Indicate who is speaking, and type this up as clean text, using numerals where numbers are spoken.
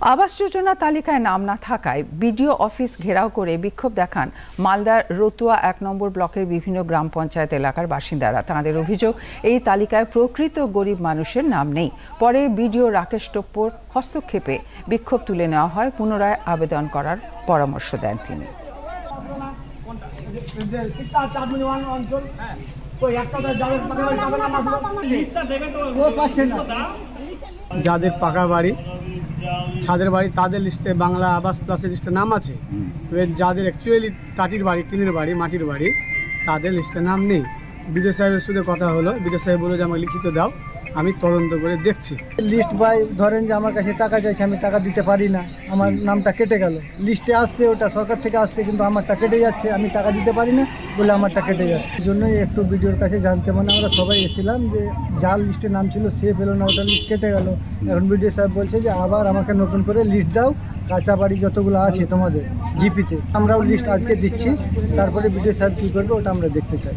Speaker 1: আবাস যোজনা তালিকায় নাম না থাকায় বিডিও অফিস ঘেরাও করে বিক্ষোভ দেখান মালদার রতুয়া ১ নম্বর ব্লকের বিভিন্ন গ্রাম পঞ্চায়েত এলাকার বাসিন্দারা। তাঁদের অভিযোগ, এই তালিকায় প্রকৃত গরিব মানুষের নাম নেই। পরে বিডিও রাকেশ টপ্পোর হস্তক্ষেপে বিক্ষোভ তুলে নেওয়া হয়। পুনরায় আবেদন করার পরামর্শ দেন তিনি।
Speaker 2: যাদের পাকা বাড়ি, ছাদের বাড়ি, তাদের লিস্টে বাংলা আবাস প্লাসের লিস্টে নাম আছে। যাদের অ্যাকচুয়ালি টাটির বাড়ি, টিনের বাড়ি, মাটির বাড়ি, তাদের লিস্টে নাম নেই। বিডিও সাহেবের সাথে কথা হলো, বিডিও সাহেব বললো যে আমাকে লিখিত দাও, আমি তদন্ত করে দেখছি।
Speaker 3: লিস্ট বাই ধরেন যে আমার কাছে টাকা চাইছে, আমি টাকা দিতে পারি না, আমার নামটা কেটে গেল। লিস্টে আসছে, ওটা সরকার থেকে আসছে, কিন্তু আমারটা কেটে যাচ্ছে, আমি টাকা দিতে পারি না বলে আমারটা কেটে যাচ্ছে। এই জন্যই একটু বিডিওর কাছে জানতে আমরা সবাই এসেছিলাম যে যার লিস্টে নাম ছিল সে পেলো না, ওটা লিস্ট কেটে গেল। এখন বিডিও সাহেব বলছে যে আবার আমাকে নতুন করে লিস্ট দাও, কাঁচা বাড়ি যতগুলো আছে তোমাদের জিপিতে। আমরাও লিস্ট আজকে দিচ্ছি, তারপরে বিডিও সাহেব কী করবে ওটা আমরা দেখতে চাই।